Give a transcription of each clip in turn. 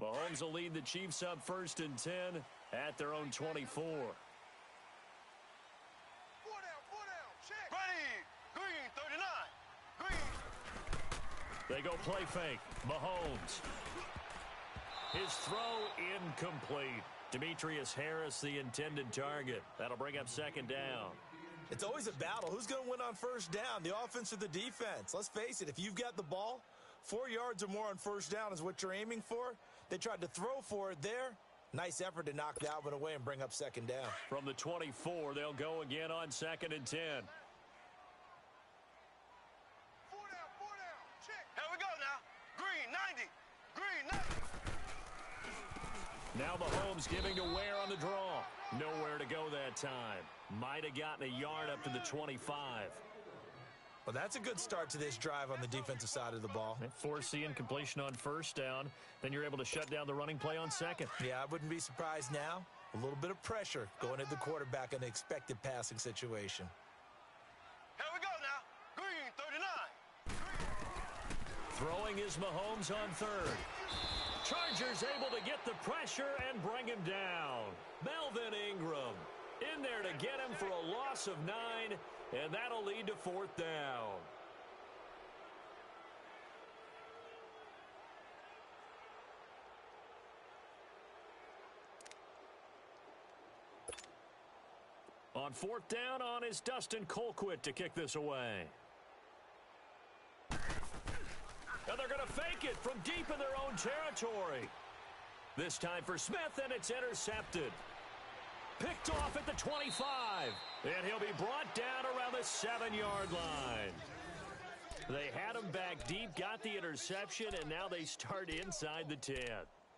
Mahomes will lead the Chiefs up 1st and 10 at their own 24. 4 down, check. Ready, green, 39, green. They go play fake. Mahomes. His throw incomplete. Demetrius Harris, the intended target. That'll bring up 2nd down. It's always a battle. Who's going to win on 1st down, the offense or the defense? Let's face it, if you've got the ball, 4 yards or more on 1st down is what you're aiming for. They tried to throw for it there. Nice effort to knock that one away and bring up 2nd down. From the 24, they'll go again on 2nd and 10. 4 down, check. Here we go now. Green, 90, green, 90. Now Mahomes giving to Ware on the draw. Nowhere to go that time. Might have gotten a yard up to the 25. Well, that's a good start to this drive on the defensive side of the ball. Force the incompletion on 1st down. Then you're able to shut down the running play on 2nd. Yeah, I wouldn't be surprised now. A little bit of pressure going at the quarterback in an expected passing situation. Here we go now. Green, 39. Throwing is Mahomes on 3rd. Chargers able to get the pressure and bring him down. Melvin Ingram in there to get him for a loss of 9, and that'll lead to 4th down. On 4th down on is Dustin Colquitt to kick this away. And they're going to fake it from deep in their own territory. This time for Smith, and it's intercepted. Picked off at the 25. And he'll be brought down around the 7-yard line. They had him back deep, got the interception, and now they start inside the 10.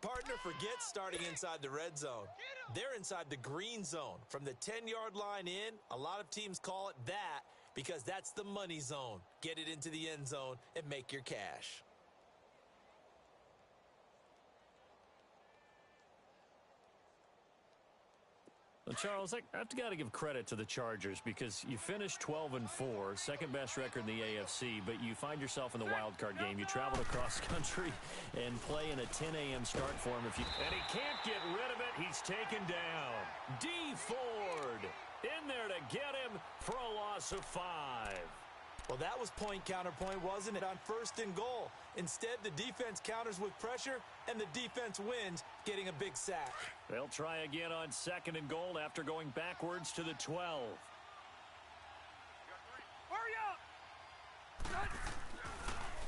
Partner, forget starting inside the red zone. They're inside the green zone. From the 10-yard line in, a lot of teams call it that because that's the money zone. Get it into the end zone and make your cash. Well, Charles, I've got to give credit to the Chargers because you finished 12-4, second best record in the AFC, but you find yourself in the wild card game. You travel across country and play in a 10 a.m. start for him. And he can't get rid of it. He's taken down. D. Ford in there to get him for a loss of 5. Well, that was point counterpoint, wasn't it? On 1st and goal. Instead, the defense counters with pressure, and the defense wins, getting a big sack. They'll try again on 2nd and goal after going backwards to the 12. Hurry up!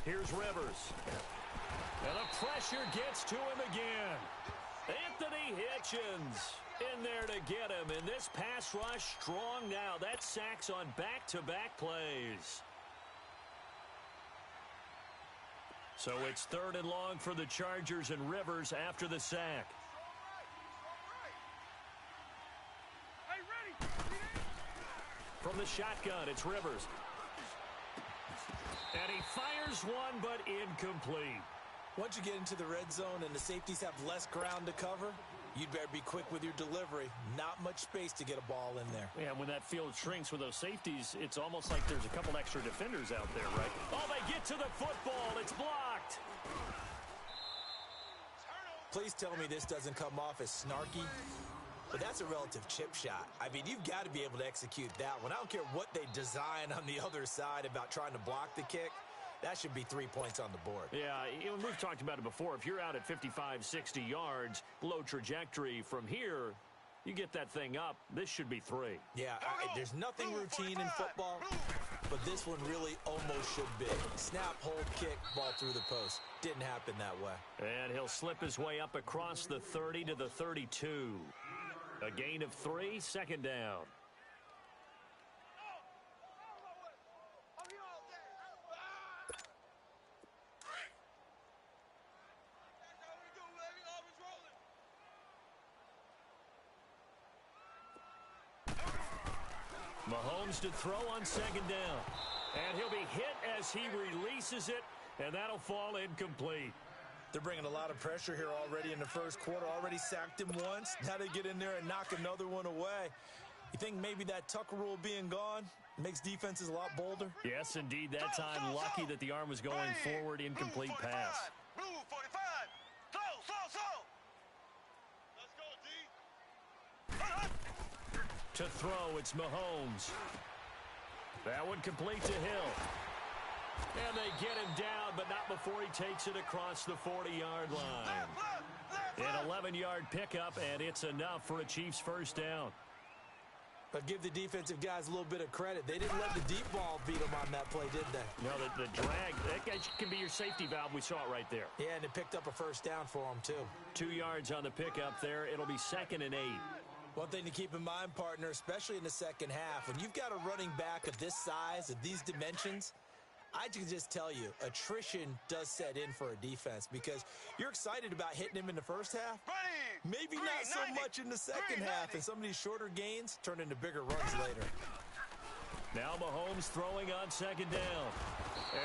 Here's Rivers. And the pressure gets to him again. Anthony Hitchens in there to get him. And this pass rush strong now. That sacks on back-to-back plays. So it's 3rd and long for the Chargers and Rivers after the sack. From the shotgun, it's Rivers. And he fires one, but incomplete. Once you get into the red zone and the safeties have less ground to cover, you'd better be quick with your delivery. Not much space to get a ball in there. Yeah, when that field shrinks with those safeties, it's almost like there's a couple extra defenders out there, right? Oh, they get to the football. It's blocked. Please tell me this doesn't come off as snarky. But that's a relative chip shot. I mean, you've got to be able to execute that one. I don't care what they design on the other side about trying to block the kick. That should be 3 points on the board. Yeah, we've talked about it before. If you're out at 55, 60 yards, low trajectory from here, you get that thing up, this should be 3. Yeah, there's nothing routine in football, but this one really almost should be. Snap, hold, kick, ball through the post. Didn't happen that way. And he'll slip his way up across the 30 to the 32. A gain of 3, 2nd down. Mahomes to throw on 2nd down. And he'll be hit as he releases it, and that'll fall incomplete. They're bringing a lot of pressure here already in the first quarter. Already sacked him once. Now they get in there and knock another one away. You think maybe that Tucker rule being gone makes defenses a lot bolder? Yes, indeed. That time, lucky that the arm was going forward. Incomplete pass. Blue 45. Throw. To throw, it's Mahomes. That one complete to Hill. And they get him down, but not before he takes it across the 40-yard line. An 11-yard pickup, and it's enough for a Chiefs first down. But give the defensive guys a little bit of credit. They didn't let the deep ball beat them on that play, did they? No, the drag, that can be your safety valve. We saw it right there. Yeah, and it picked up a first down for them, too. 2 yards on the pickup there. It'll be 2nd and 8. One thing to keep in mind, partner, especially in the second half, when you've got a running back of this size, of these dimensions, I can just tell you, attrition does set in for a defense because you're excited about hitting him in the first half. Maybe not so much in the second half, and some of these shorter gains turn into bigger runs later. Now Mahomes throwing on 2nd down.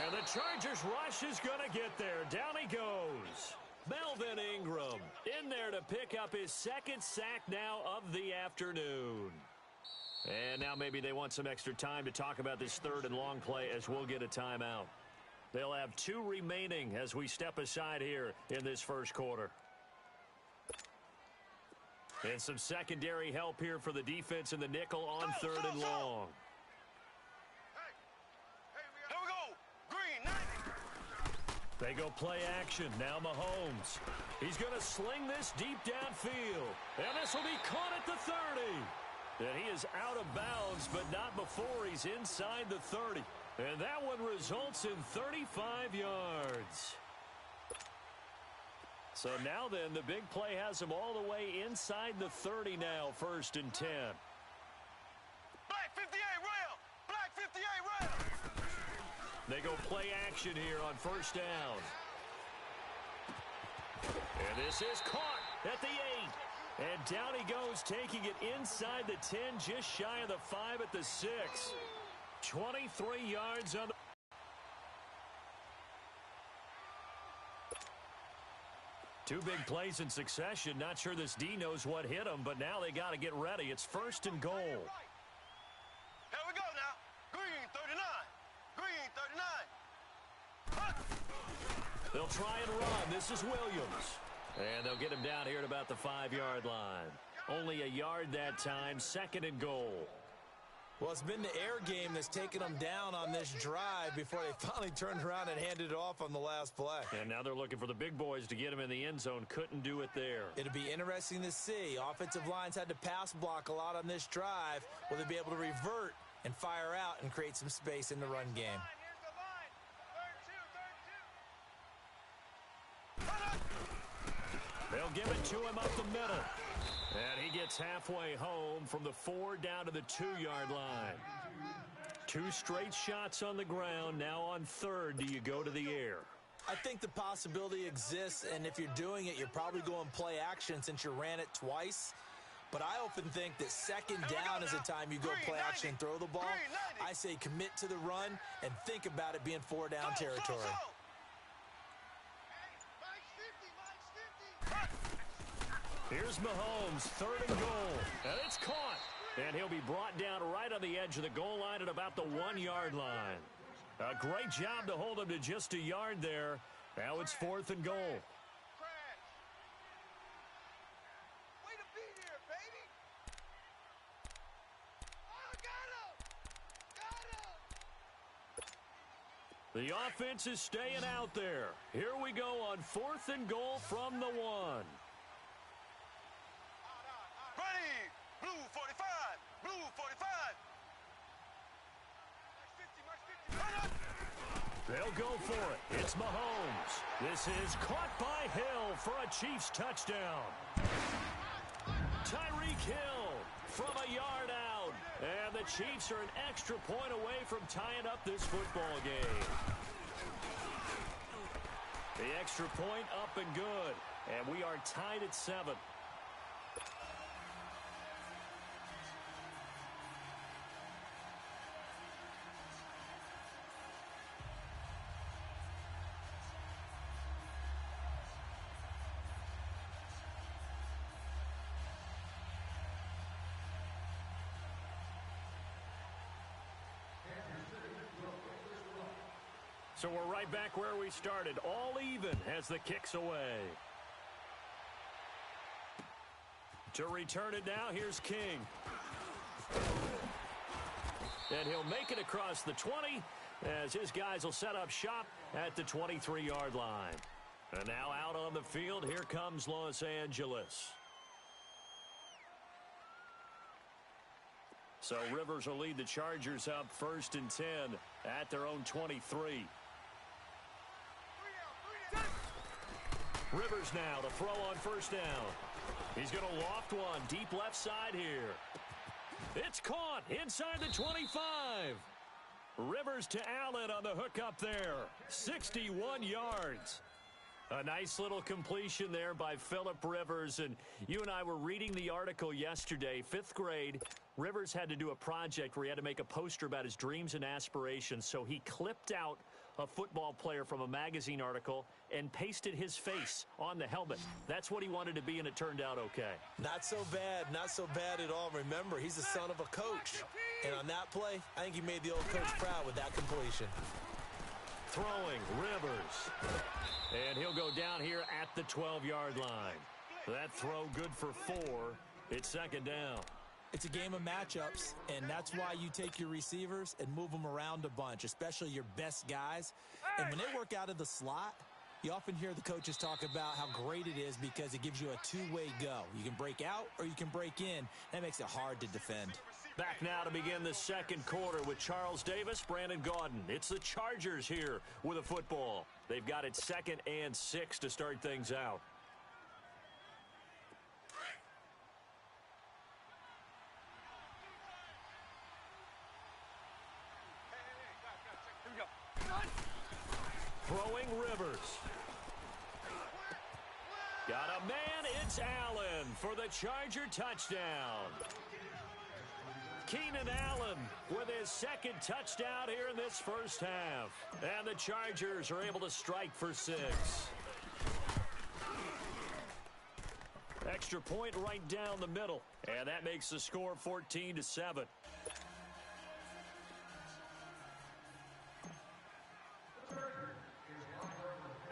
And the Chargers rush is going to get there. Down he goes. Melvin Ingram in there to pick up his 2nd sack now of the afternoon. And now maybe they want some extra time to talk about this 3rd and long play as we'll get a timeout. They'll have 2 remaining as we step aside here in this first quarter. And some secondary help here for the defense in the nickel on 3rd and long. Here we go. Green, 90. They go play action. Now Mahomes. He's going to sling this deep downfield. And this will be caught at the 30. And he is out of bounds, but not before he's inside the 30. And that one results in 35 yards. So now then, the big play has him all the way inside the 30 now, 1st and 10. Black 58 rail. Black 58 rail. They go play action here on 1st down. And this is caught at the 8. And down he goes, taking it inside the 10, just shy of the 5 at the 6. 23 yards on the... Two big plays in succession. Not sure this D knows what hit him, but now they got to get ready. It's 1st and goal. Here we go now. Green 39. Green 39. They'll try and run. This is Williams. And they'll get him down here at about the 5-yard line. Only a yard that time, 2nd and goal. Well, it's been the air game that's taken them down on this drive before they finally turned around and handed it off on the last play. And now they're looking for the big boys to get him in the end zone. Couldn't do it there. It'll be interesting to see. Offensive lines had to pass block a lot on this drive. Will they be able to revert and fire out and create some space in the run game? They'll give it to him up the middle. And he gets halfway home from the 4 down to the 2-yard line. 2 straight shots on the ground. Now on 3rd, do you go to the air? I think the possibility exists, and if you're doing it, you're probably going play action since you ran it twice. But I often think that 2nd down is the time you go play action and throw the ball. I say commit to the run and think about it being 4 down territory. Here's Mahomes, 3rd and goal. And it's caught. And he'll be brought down right on the edge of the goal line at about the 1-yard line. A great job to hold him to just a yard there. Now it's 4th and goal. Way to be here, baby. Oh, got him. The offense is staying out there. Here we go on 4th and goal from the 1. Ready. Blue 45. Blue 45. They'll go for it. It's Mahomes. This is caught by Hill for a Chiefs touchdown. Tyreek Hill from a yard out. And the Chiefs are an extra point away from tying up this football game. The extra point up and good. And we are tied at 7. So we're right back where we started, all even as the kick's away. To return it now, here's King. And he'll make it across the 20 as his guys will set up shop at the 23-yard line. And now out on the field, here comes Los Angeles. So Rivers will lead the Chargers up 1st and 10 at their own 23. Rivers now to throw on 1st down. He's going to loft one deep left side here. It's caught inside the 25. Rivers to Allen on the hook up there. 61 yards. A nice little completion there by Phillip Rivers. And you and I were reading the article yesterday, 5th grade. Rivers had to do a project where he had to make a poster about his dreams and aspirations. So he clipped out a football player from a magazine article and pasted his face on the helmet. That's what he wanted to be, and it turned out okay. Not so bad. Not so bad at all. Remember, he's the son of a coach. And on that play, I think he made the old coach proud with that completion. Throwing, Rivers. And he'll go down here at the 12-yard line. That throw good for 4. It's 2nd down. It's a game of matchups, and that's why you take your receivers and move them around a bunch, especially your best guys. And when they work out of the slot, you often hear the coaches talk about how great it is because it gives you a two-way go. You can break out or you can break in. That makes it hard to defend. Back now to begin the 2nd quarter with Charles Davis, Brandon Gaudin. It's the Chargers here with a football. They've got it 2nd and 6 to start things out. Throwing Rivers. Got a man, it's Allen for the Charger touchdown. Keenan Allen with his 2nd touchdown here in this 1st half. And the Chargers are able to strike for 6. Extra point right down the middle. And that makes the score 14-7.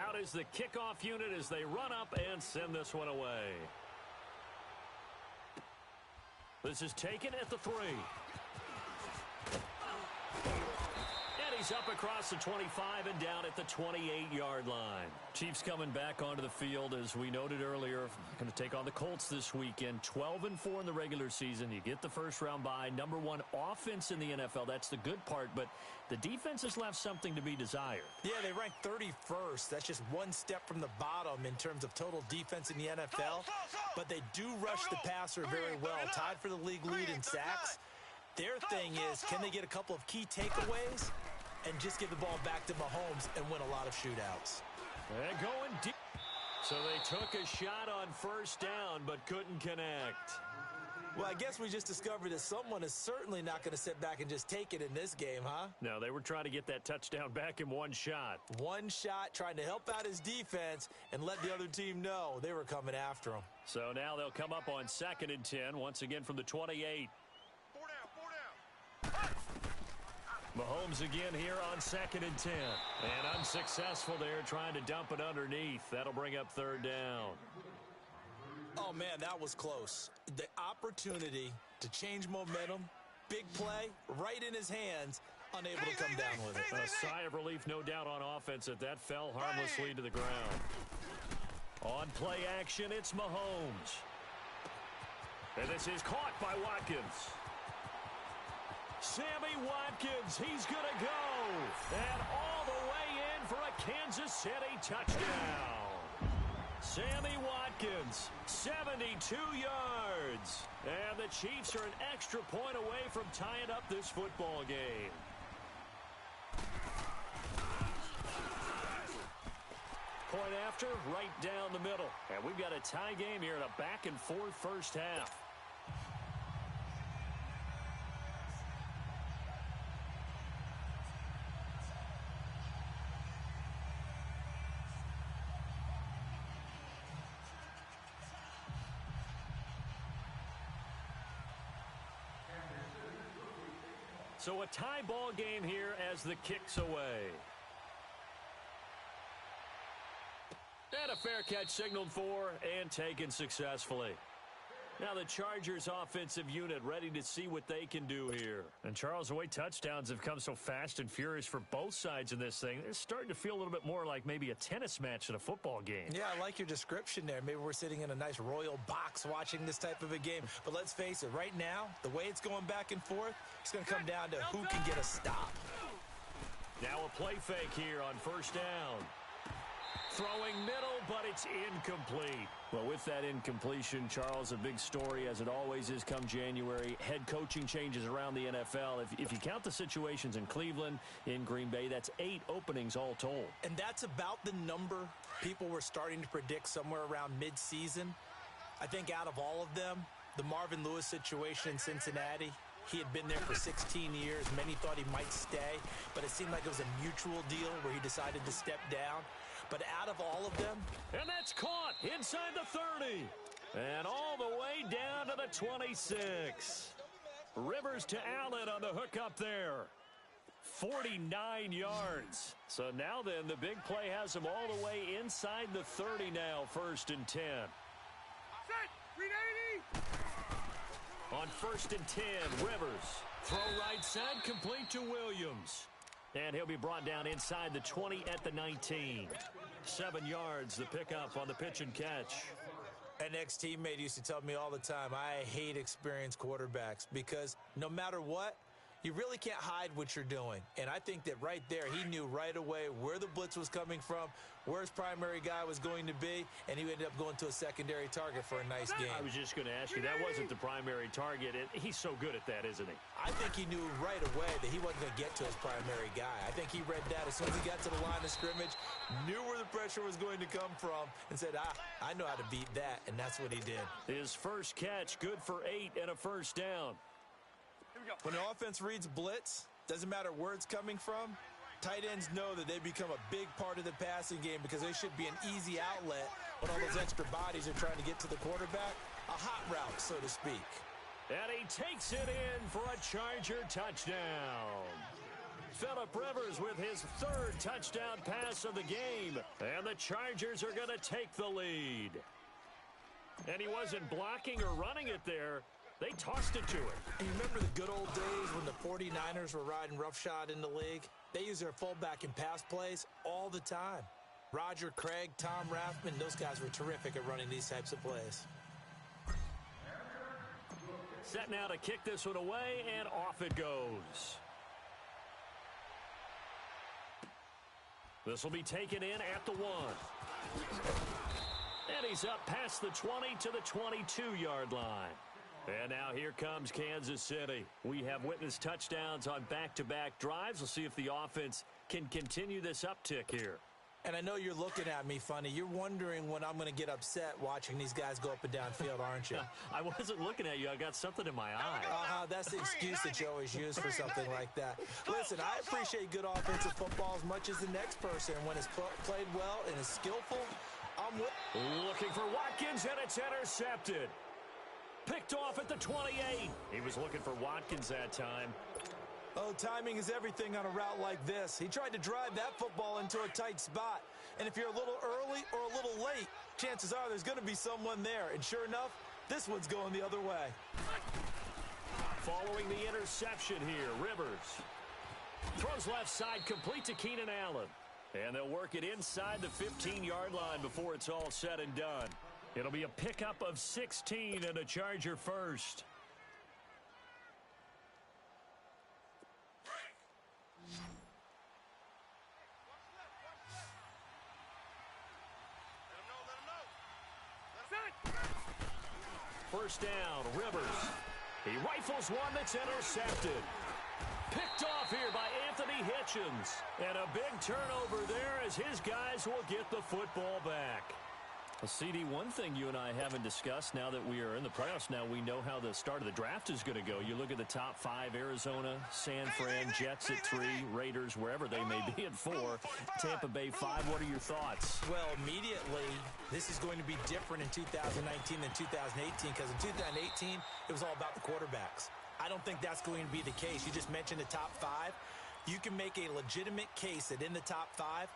Out is the kickoff unit as they run up and send this one away. This is taken at the 3. And he's up across the 25 and down at the 28-yard line. Chiefs coming back onto the field, as we noted earlier, going to take on the Colts this weekend. 12-4 in the regular season. You get the first-round bye. Number 1 offense in the NFL. That's the good part, but the defense has left something to be desired. Yeah, they ranked 31st. That's just one step from the bottom in terms of total defense in the NFL. But they do rush the passer very well. Tied for the league lead in sacks. Their thing is, can they get a couple of key takeaways and just give the ball back to Mahomes and win a lot of shootouts? They're going deep. So they took a shot on 1st down, but couldn't connect. Well, I guess we just discovered that someone is certainly not going to sit back and just take it in this game, huh? No, they were trying to get that touchdown back in one shot. One shot, trying to help out his defense and let the other team know they were coming after him. So now they'll come up on 2nd and 10, once again from the 28. 4 down. Mahomes again here on 2nd and 10. And unsuccessful there, trying to dump it underneath. That'll bring up 3rd down. Oh, man, that was close. The opportunity to change momentum, big play, right in his hands, unable to come down with it. A sigh of relief, no doubt, on offense that fell harmlessly to the ground. On play action, it's Mahomes. And this is caught by Watkins. Sammy Watkins, he's going to go. And all the way in for a Kansas City touchdown. Sammy Watkins, 72 yards. And the Chiefs are an extra point away from tying up this football game. Point after, right down the middle. And we've got a tie game here in a back-and-forth 1st half. So a tie ball game here as the kick's away. And a fair catch signaled for and taken successfully. Now the Chargers offensive unit ready to see what they can do here. And Charles, the way touchdowns have come so fast and furious for both sides in this thing, it's starting to feel a little bit more like maybe a tennis match than a football game. Yeah, I like your description there. Maybe we're sitting in a nice royal box watching this type of a game. But let's face it, right now, the way it's going back and forth, it's going to come down to who can get a stop. Now a play fake here on first down. Throwing middle, but it's incomplete. Well, with that incompletion, Charles, a big story, as it always is come January. Head coaching changes around the NFL. If you count the situations in Cleveland, in Green Bay, that's 8 openings all told. And that's about the number people were starting to predict somewhere around mid-season. I think out of all of them, the Marvin Lewis situation in Cincinnati, he had been there for 16 years. Many thought he might stay, but it seemed like it was a mutual deal where he decided to step down. But out of all of them... And that's caught inside the 30. And all the way down to the 26. Rivers to Allen on the hook up there. 49 yards. So now then, the big play has him all the way inside the 30 now, 1st and 10. Set, read 80. On 1st and 10, Rivers. Throw right side, complete to Williams. And he'll be brought down inside the 20 at the 19. 7 yards, the pickup on the pitch and catch. An ex-teammate used to tell me all the time, I hate experienced quarterbacks because no matter what, you really can't hide what you're doing. And I think that right there, he knew right away where the blitz was coming from, where his primary guy was going to be, and he ended up going to a secondary target for a nice game. I was just going to ask you, that wasn't the primary target. He's so good at that, isn't he? I think he knew right away that he wasn't going to get to his primary guy. I think he read that as soon as he got to the line of scrimmage, knew where the pressure was going to come from, and said, I know how to beat that, and that's what he did. His first catch, good for 8 and a first down. When an offense reads blitz, doesn't matter where it's coming from, tight ends know that they become a big part of the passing game because they should be an easy outlet when all those extra bodies are trying to get to the quarterback. A hot route, so to speak. And he takes it in for a Charger touchdown. Phillip Rivers with his 3rd touchdown pass of the game. And the Chargers are going to take the lead. And he wasn't blocking or running it there. They tossed it to him. And you remember the good old days when the 49ers were riding roughshod in the league? They use their fullback in pass plays all the time. Roger Craig, Tom Rathman, those guys were terrific at running these types of plays. Set now to kick this one away, and off it goes. This will be taken in at the 1. And he's up past the 20 to the 22-yard line. And now here comes Kansas City. We have witnessed touchdowns on back-to-back drives. We'll see if the offense can continue this uptick here. And I know you're looking at me funny. You're wondering when I'm going to get upset watching these guys go up and down field, aren't you? I wasn't looking at you. I got something in my eye. That's the excuse that you always use for something like that. Listen, I appreciate good offensive football as much as the next person. When it's played well and is skillful, I'm with. Looking for Watkins, and it's intercepted. Picked off at the 28. He was looking for Watkins that time. Oh, timing is everything on a route like this. He tried to drive that football into a tight spot. And if you're a little early or a little late, chances are there's going to be someone there. And sure enough, this one's going the other way. Following the interception here, Rivers throws left side, complete to Keenan Allen. And they'll work it inside the 15-yard line before it's all said and done. It'll be a pickup of 16 and a Charger first. First down, Rivers. He rifles one that's intercepted. Picked off here by Anthony Hitchens. And a big turnover there as his guys will get the football back. Well, CD, one thing you and I haven't discussed now that we are in the playoffs, now we know how the start of the draft is going to go. You look at the top 5, Arizona, San Fran, Jets at 3, Raiders, wherever they may be at 4, Tampa Bay 5. What are your thoughts? Well, immediately, this is going to be different in 2019 than 2018 because in 2018, it was all about the quarterbacks. I don't think that's going to be the case. You just mentioned the top 5. You can make a legitimate case that in the top 5,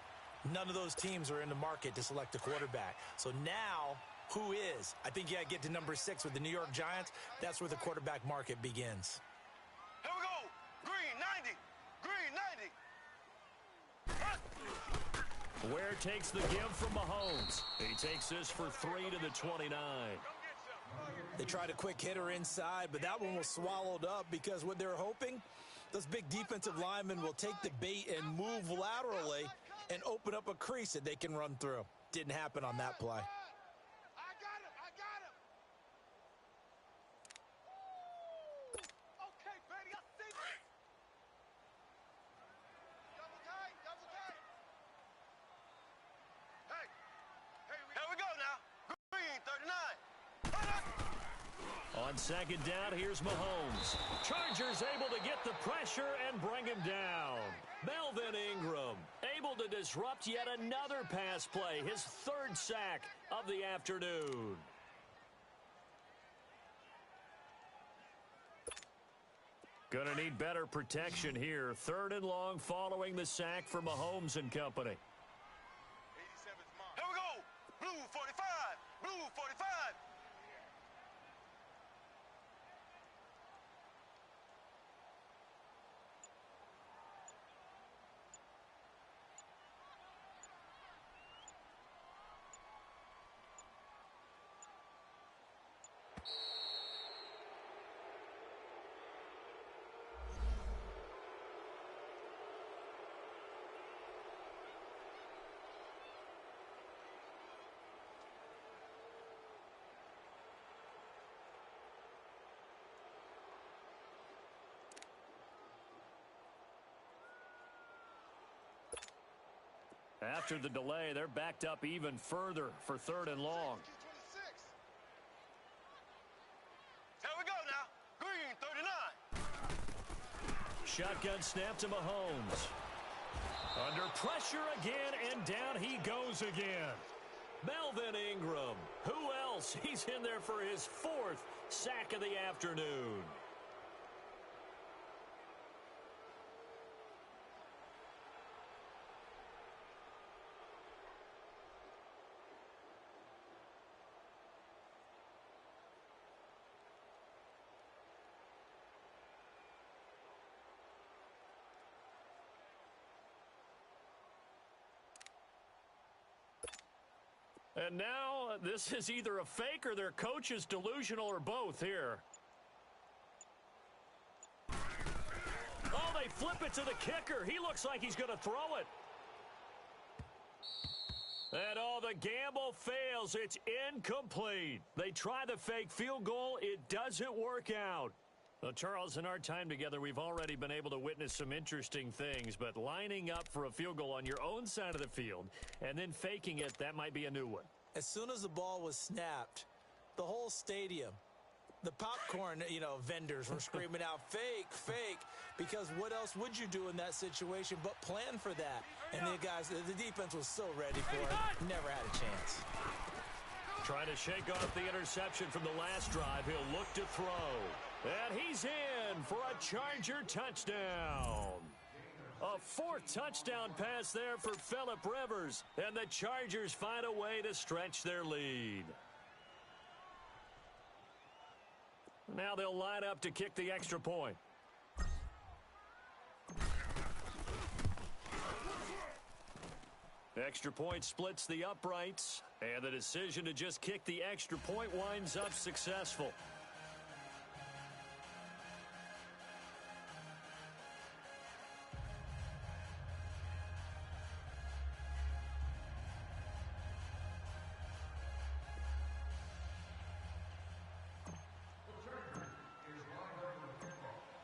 None of those teams are in the market to select a quarterback. So now, who is? I think you got to get to number 6 with the New York Giants. That's where the quarterback market begins. Here we go. Green 90. Green 90. Ware takes the give from Mahomes. He takes this for 3 to the 29. They tried a quick hitter inside, but that one was swallowed up because what they're hoping, those big defensive linemen will take the bait and move laterally and open up a crease that they can run through. Didn't happen on that play. I got him. I got him. Okay, Betty, I see this. Double tight, double tight. Hey, here we go now. Green 39. On second down, here's Mahomes. Chargers able to get the pressure and bring him down. Melvin Ingram able to disrupt yet another pass play, his 3rd sack of the afternoon. Gonna need better protection here. 3rd and long following the sack for Mahomes and company. 87's mine. Here we go. Blue 45. Blue 45. After the delay, they're backed up even further for 3rd and long. Here we go now. Green 39. Shotgun snap to Mahomes. Under pressure again, and down he goes again. Melvin Ingram. Who else? He's in there for his 4th sack of the afternoon. And now this is either a fake or their coach is delusional or both here. Oh, they flip it to the kicker. He looks like he's going to throw it. And oh, the gamble fails. It's incomplete. They try the fake field goal. It doesn't work out. Well, Charles, in our time together, we've already been able to witness some interesting things, but lining up for a field goal on your own side of the field and then faking it, that might be a new one. As soon as the ball was snapped, the whole stadium, the popcorn, vendors were screaming out, fake, fake, because what else would you do in that situation but plan for that? And the defense was so ready for it, never had a chance. Trying to shake off the interception from the last drive. He'll look to throw. And he's in for a Charger touchdown. A 4th touchdown pass there for Phillip Rivers. And the Chargers find a way to stretch their lead. Now they'll line up to kick the extra point. Extra point splits the uprights. And the decision to just kick the extra point winds up successful.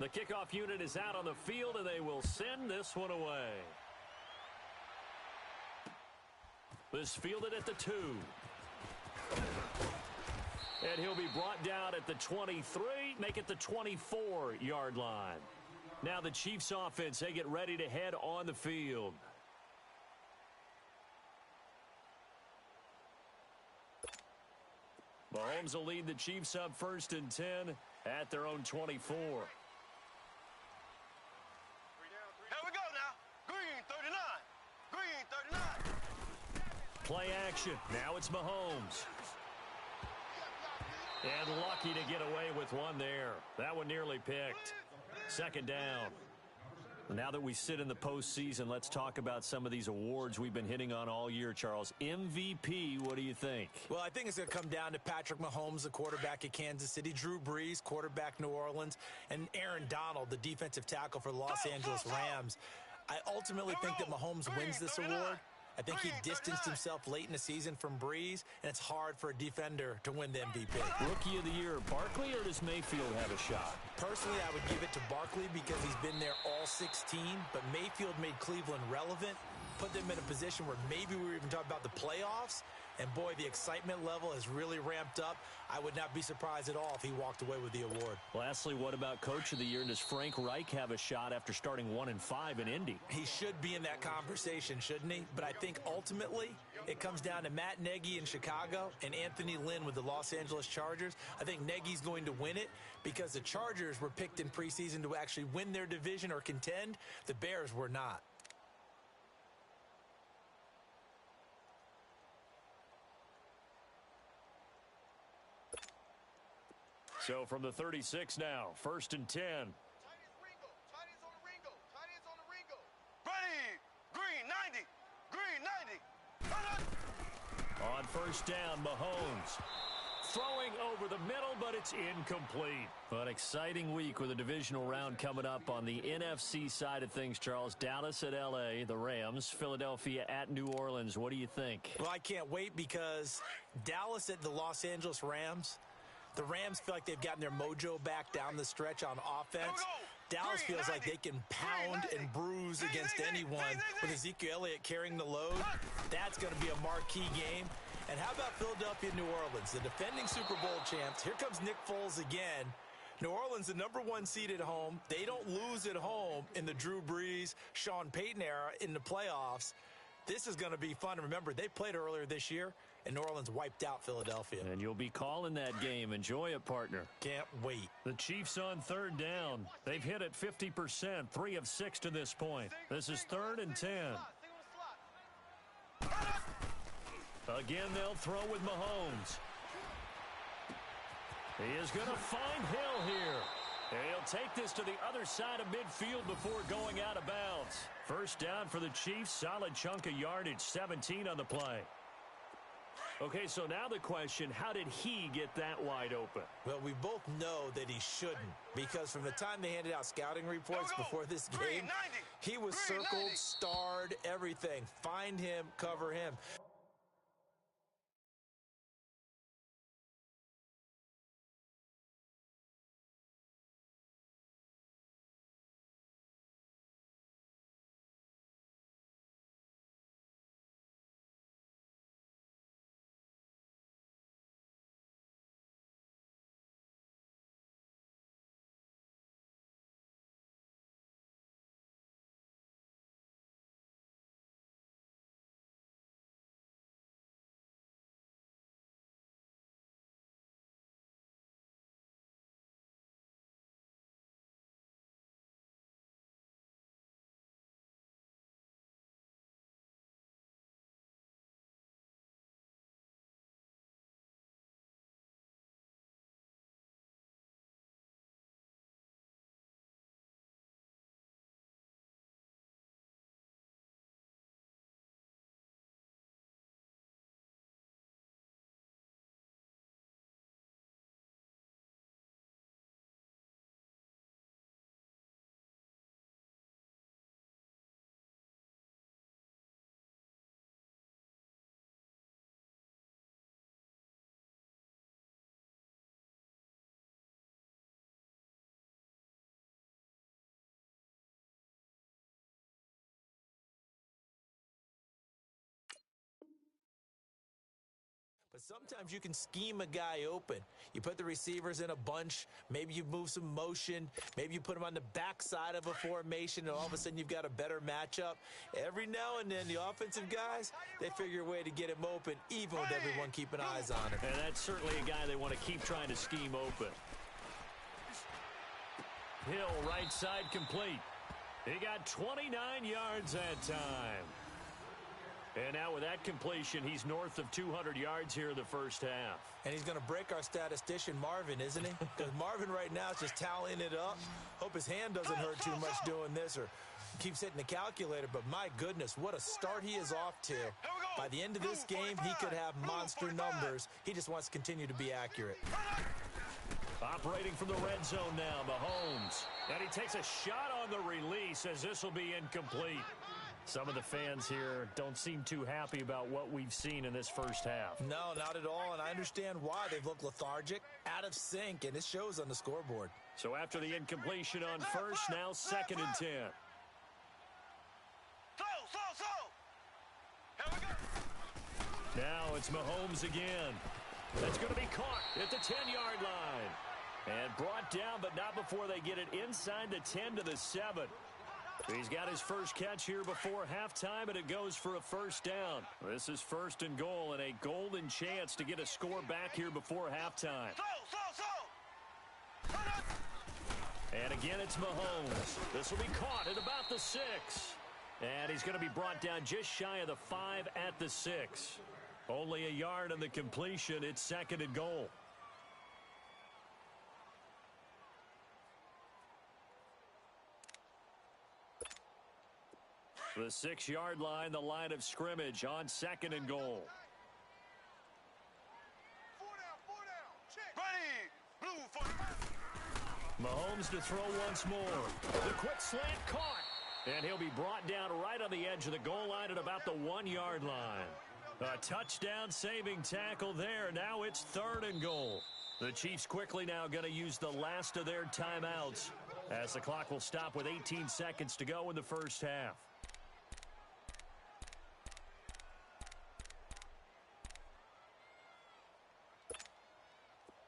The kickoff unit is out on the field, and they will send this one away. This fielded at the 2. And he'll be brought down at the 23, make it the 24-yard line. Now the Chiefs offense, they get ready to head on the field. Mahomes will lead the Chiefs up 1st and 10 at their own 24. Here we go now. Green 39. Green 39. possession. Now it's Mahomes. And lucky to get away with one there. That one nearly picked. Second down. Now that we sit in the postseason, let's talk about some of these awards we've been hitting on all year, Charles. MVP, what do you think? Well, I think it's going to come down to Patrick Mahomes, the quarterback at Kansas City, Drew Brees, quarterback New Orleans, and Aaron Donald, the defensive tackle for the Los Angeles Rams. I ultimately think that Mahomes wins this award. I think he distanced himself late in the season from Brees, and it's hard for a defender to win the MVP. Rookie of the year, Barkley, or does Mayfield have a shot? Personally, I would give it to Barkley because he's been there all 16, but Mayfield made Cleveland relevant, put them in a position where maybe we were even talking about the playoffs, and boy, the excitement level has really ramped up. I would not be surprised at all if he walked away with the award. Lastly, what about Coach of the Year? And does Frank Reich have a shot after starting 1-5 in Indy? He should be in that conversation, shouldn't he? But I think ultimately it comes down to Matt Nagy in Chicago and Anthony Lynn with the Los Angeles Chargers. I think Nagy's going to win it because the Chargers were picked in preseason to actually win their division or contend. The Bears were not. So from the 36 now, 1st and 10. Tight ends Ringo. Tight ends on the Ringo. Tight ends on the Ringo. Ready. Green 90. Green 90. On 1st down, Mahomes. Throwing over the middle, but it's incomplete. An exciting week with a divisional round coming up on the NFC side of things, Charles. Dallas at L.A., the Rams. Philadelphia at New Orleans. What do you think? Well, I can't wait because Dallas at the Los Angeles Rams. The Rams feel like they've gotten their mojo back down the stretch on offense. Dallas feels like they can pound and bruise against anyone with Ezekiel Elliott carrying the load. That's going to be a marquee game. And how about Philadelphia, New Orleans, the defending Super Bowl champs? Here comes Nick Foles again. New Orleans, the #1 seed at home. They don't lose at home in the Drew Brees, Sean Payton era in the playoffs. This is going to be fun. Remember, they played earlier this year, and New Orleans wiped out Philadelphia. And you'll be calling that game. Enjoy it, partner. Can't wait. The Chiefs on 3rd down. They've hit it 50%, 3 of 6 to this point. This is 3rd and 10. Again, they'll throw with Mahomes. He is going to find Hill here. He'll take this to the other side of midfield before going out of bounds. 1st down for the Chiefs. Solid chunk of yardage, 17 on the play. Okay, so now the question, how did he get that wide open? Well, we both know that he shouldn't, because from the time they handed out scouting reports before this game, he was circled, starred, everything. Find him, cover him. But sometimes you can scheme a guy open. You put the receivers in a bunch. Maybe you move some motion. Maybe you put them on the backside of a formation, and all of a sudden you've got a better matchup. Every now and then, the offensive guys, they figure a way to get him open, even with everyone keeping eyes on him. And that's certainly a guy they want to keep trying to scheme open. Hill, right side complete. He got 29 yards that time. And now with that completion, he's north of 200 yards here in the first half. And he's going to break our statistician, Marvin, isn't he? Because Marvin right now is just tallying it up. Hope his hand doesn't hurt too much doing this or keeps hitting the calculator. But my goodness, what a start he is off to. By the end of this game, he could have monster numbers. He just wants to continue to be accurate. Operating from the red zone now, Mahomes. And he takes a shot on the release as this will be incomplete. Some of the fans here don't seem too happy about what we've seen in this first half. No, not at all, and I understand why. They've looked lethargic, out of sync, and it shows on the scoreboard. So after the incompletion on first, now 2nd and 10. Here we go. Now it's Mahomes again. That's going to be caught at the 10-yard line. And brought down, but not before they get it inside the 10 to the 7. He's got his first catch here before halftime, and it goes for a first down. This is 1st and goal, and a golden chance to get a score back here before halftime. And again, it's Mahomes. This will be caught at about the 6. And he's going to be brought down just shy of the 5 at the 6. Only a yard on the completion. It's 2nd and goal. The 6-yard line, the line of scrimmage on 2nd and goal. 4 down, check. Ready, blue for Mahomes to throw once more. The quick slant caught. And he'll be brought down right on the edge of the goal line at about the 1-yard line. A touchdown saving tackle there. Now it's 3rd and goal. The Chiefs quickly now going to use the last of their timeouts as the clock will stop with 18 seconds to go in the first half.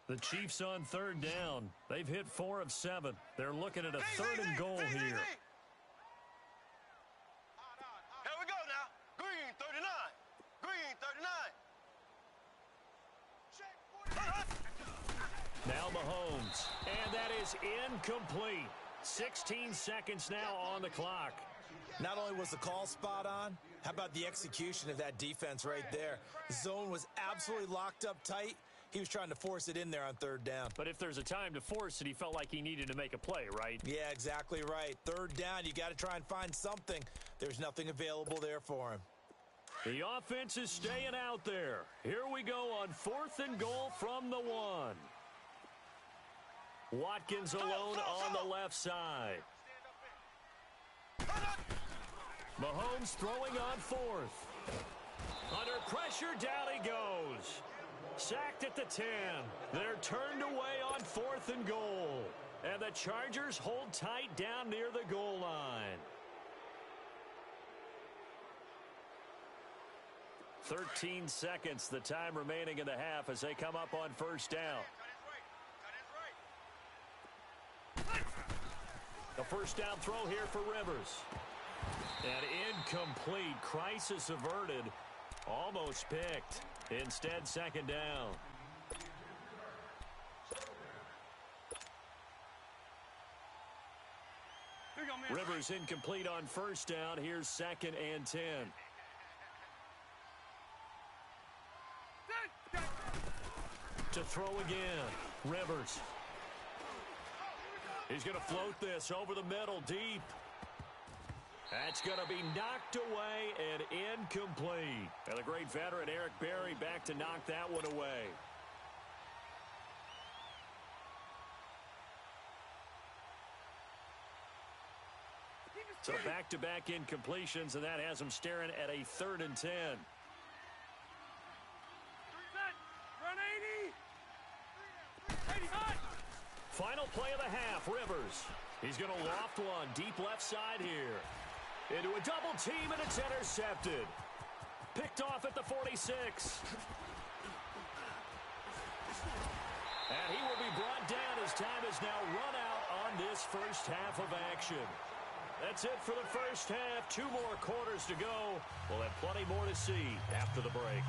The Chiefs on 3rd down. They've hit 4 of 7. They're looking at a 3rd and goal here. Here we go now. Green 39. Green 39. Check. Now Mahomes. And that is incomplete. 16 seconds now on the clock. Not only was the call spot on, how about the execution of that defense right there? The zone was absolutely locked up tight. He was trying to force it in there on 3rd down. But if there's a time to force it, he felt like he needed to make a play, right? Yeah, exactly right. 3rd down, you got to try and find something. There's nothing available there for him. The offense is staying out there. Here we go on 4th and goal from the 1. Watkins alone on the left side. Mahomes throwing on 4th. Under pressure, down he goes. Sacked at the 10. They're turned away on 4th and goal. And the Chargers hold tight down near the goal line. 13 seconds, the time remaining in the half as they come up on 1st down. The 1st down throw here for Rivers. And incomplete. Crisis averted. Almost picked. Instead, 2nd down. Rivers incomplete on 1st down. Here's 2nd and 10. To throw again. Rivers. He's going to float this over the middle deep. That's going to be knocked away and incomplete. And the great veteran Eric Berry back to knock that one away. So back-to-back incompletions, and that has him staring at a 3rd and 10. Run 80. Final play of the half, Rivers. He's going to loft one deep left side here. Into a double team, and it's intercepted. Picked off at the 46. And he will be brought down as time has now run out on this first half of action. That's it for the first half. 2 more quarters to go. We'll have plenty more to see after the break.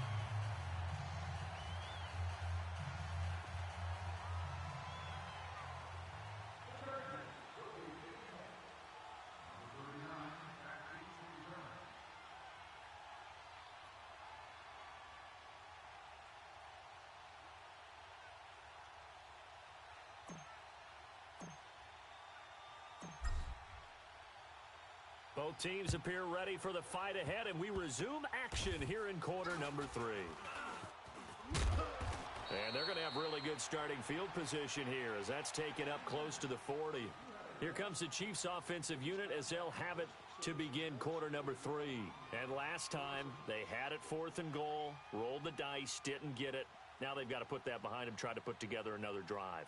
Both teams appear ready for the fight ahead, and we resume action here in quarter number 3. And they're going to have really good starting field position here as that's taken up close to the 40. Here comes the Chiefs offensive unit as they'll have it to begin quarter number 3. And last time, they had it 4th and goal, rolled the dice, didn't get it. Now they've got to put that behind them, try to put together another drive.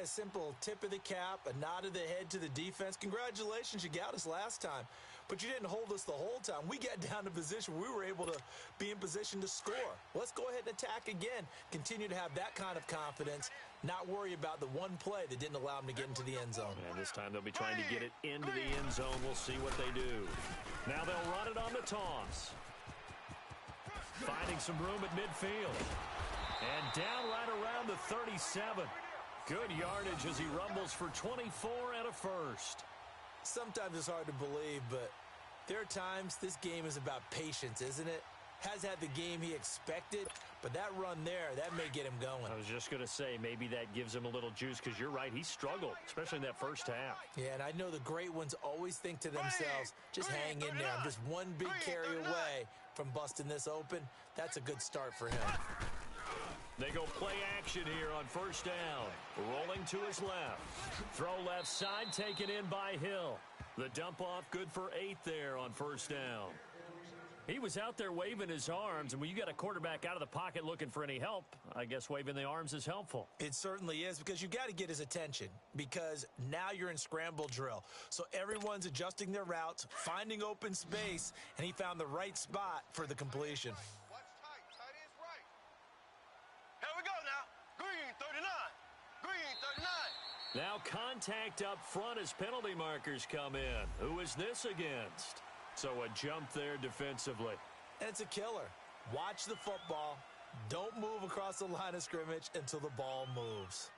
A simple tip of the cap, a nod of the head to the defense. Congratulations, you got us last time. But you didn't hold us the whole time. We got down to position where we were able to be in position to score. Let's go ahead and attack again. Continue to have that kind of confidence. Not worry about the one play that didn't allow them to get into the end zone. And this time they'll be trying to get it into the end zone. We'll see what they do. Now they'll run it on the toss. Finding some room at midfield. And down right around the 37. Good yardage as he rumbles for 24 and a first. Sometimes it's hard to believe, but there are times this game is about patience, isn't it? Has had the game he expected, but that run there, that may get him going. I was just going to say, maybe that gives him a little juice because you're right, he struggled, especially in that first half. Yeah, and I know the great ones always think to themselves, just hang in there. I'm just one big carry away from busting this open. That's a good start for him. They go play action here on first down. Rolling to his left. Throw left side taken in by Hill. The dump off good for 8 there on first down. He was out there waving his arms, and when you got a quarterback out of the pocket looking for any help, I guess waving the arms is helpful. It certainly is, because you've got to get his attention, because now you're in scramble drill. So everyone's adjusting their routes, finding open space, and he found the right spot for the completion. Now contact up front as penalty markers come in. Who is this against? So a jump there defensively. And it's a killer. Watch the football. Don't move across the line of scrimmage until the ball moves.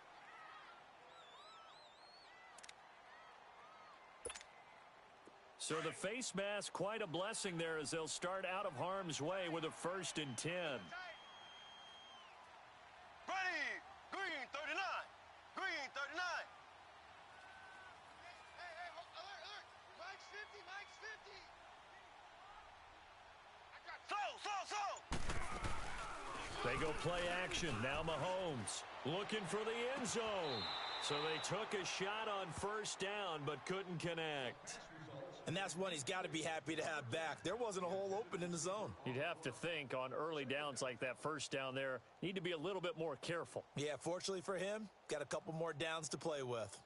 So the face mask, quite a blessing there as they'll start out of harm's way with a 1st and 10. They go play action. Now Mahomes looking for the end zone. So they took a shot on first down but couldn't connect. And that's one he's got to be happy to have back. There wasn't a hole open in the zone. You'd have to think on early downs like that first down there, need to be a little bit more careful. Yeah, fortunately for him, got a couple more downs to play with.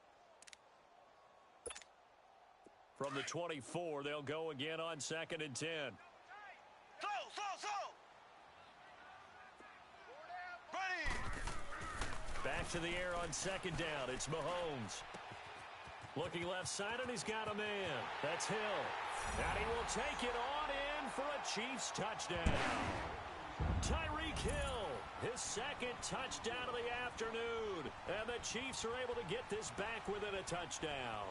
From the 24, they'll go again on 2nd and 10. Back to the air on 2nd down. It's Mahomes. Looking left side, and he's got a man. That's Hill. And he will take it on in for a Chiefs touchdown. Tyreek Hill, his 2nd touchdown of the afternoon. And the Chiefs are able to get this back within a touchdown.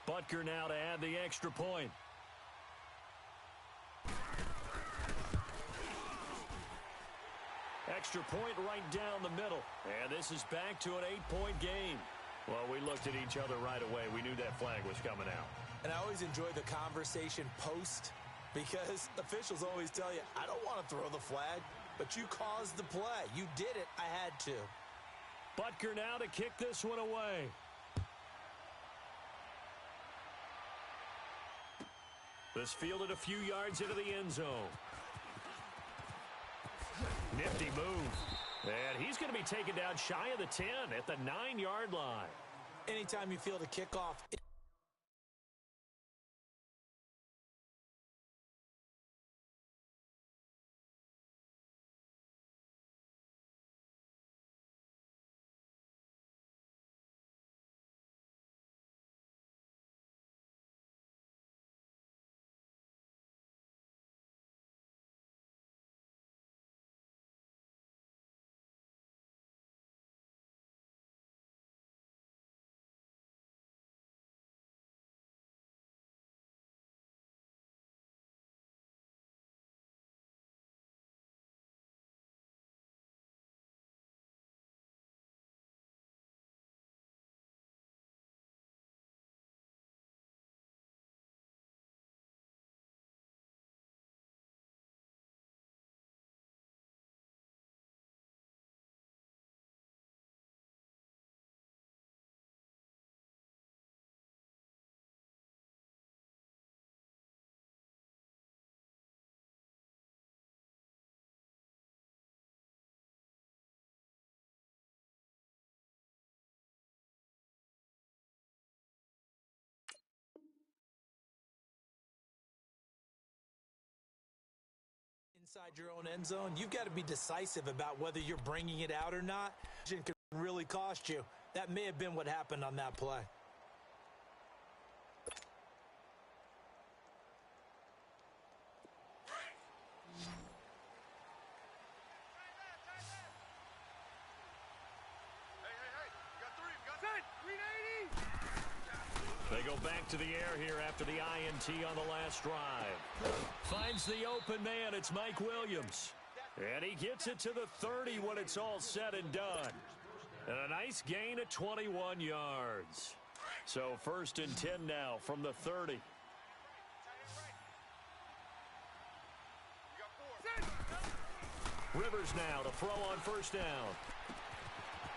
Butker now to add the extra point. Extra point right down the middle. And this is back to an 8-point game. Well, we looked at each other right away. We knew that flag was coming out. And I always enjoy the conversation post, because officials always tell you, I don't want to throw the flag, but you caused the play. You did it. I had to. Butker now to kick this one away. This fielded a few yards into the end zone. Nifty move. And he's going to be taken down shy of the 10 at the 9-yard line. Anytime you field a kickoff, inside your own end zone, you've got to be decisive about whether you're bringing it out or not. It can really cost you. That may have been what happened on that play. They go back to the air here after the INT on the last drive. Finds the open man. It's Mike Williams. And he gets it to the 30 when it's all said and done. And a nice gain of 21 yards. So 1st and 10 now from the 30. Rivers now to throw on 1st down.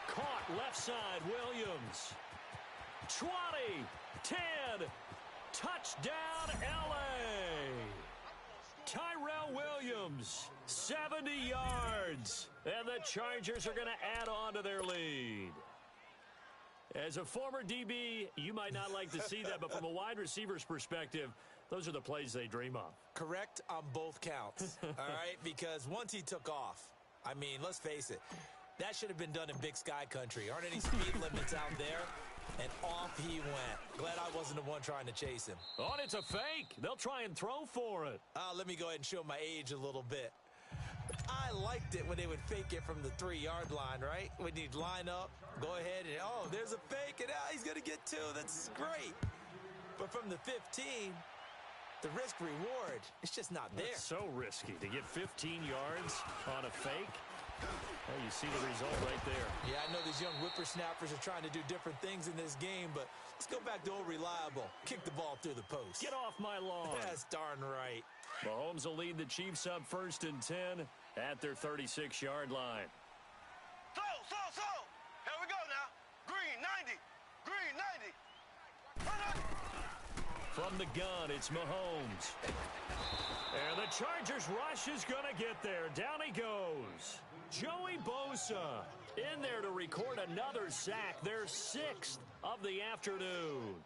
Caught left side, Williams. 20, 10, touchdown L.A. Tyrell Williams, 70 yards, and the Chargers are going to add on to their lead. As a former DB, you might not like to see that, but from a wide receiver's perspective, those are the plays they dream of. Correct on both counts, all right? Because once he took off, I mean, let's face it, that should have been done in Big Sky Country. Aren't any speed limits out there? And off he went. Glad I wasn't the one trying to chase him. Oh, and it's a fake. They'll try and throw for it. Let me go ahead and show my age a little bit. I liked it when they would fake it from the 3-yard line, right? When you'd line up, go ahead, and, oh, there's a fake, and he's going to get 2. That's great. But from the 15, the risk-reward, it's just not there. That's so risky to get 15 yards on a fake. Well, you see the result right there. Yeah, I know these young whippersnappers are trying to do different things in this game, but let's go back to old reliable. Kick the ball through the post. Get off my lawn. That's darn right. Mahomes will lead the Chiefs up 1st and 10 at their 36-yard line. So. Here we go now. Green 90. Green 90. From the gun, it's Mahomes. And the Chargers rush is going to get there. Down he goes. Joey Bosa in there to record another sack. Their 6th of the afternoon.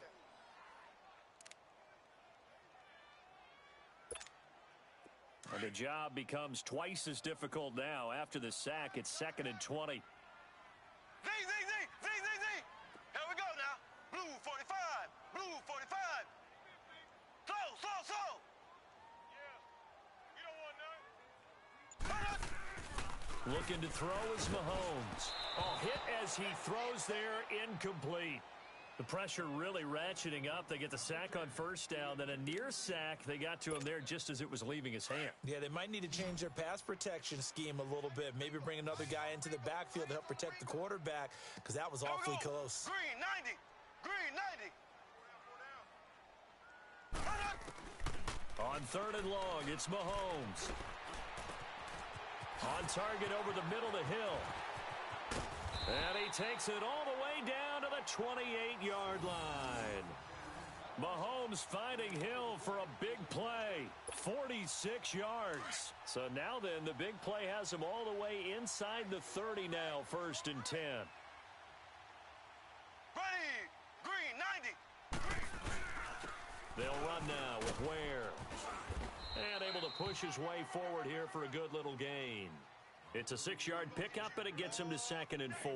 And the job becomes twice as difficult now. After the sack, it's 2nd and 20. Z. Here we go now. Blue 45. Blue 45. So. Yeah. You don't want none. Looking to throw is Mahomes. Oh, hit as he throws there, incomplete. The pressure really ratcheting up. They get the sack on 1st down, then a near sack. They got to him there just as it was leaving his hand. Yeah, they might need to change their pass protection scheme a little bit. Maybe bring another guy into the backfield to help protect the quarterback, because that was awfully close. Green 90. Green 90. On 3rd and long, it's Mahomes. On target over the middle to Hill. And he takes it all the way down to the 28-yard line. Mahomes finding Hill for a big play. 46 yards. So now then, the big play has him all the way inside the 30 now, 1st and 10. Ready. Green 90. They'll run now with Ware. And able to push his way forward here for a good little gain. It's a 6-yard pickup, and it gets him to 2nd and 4.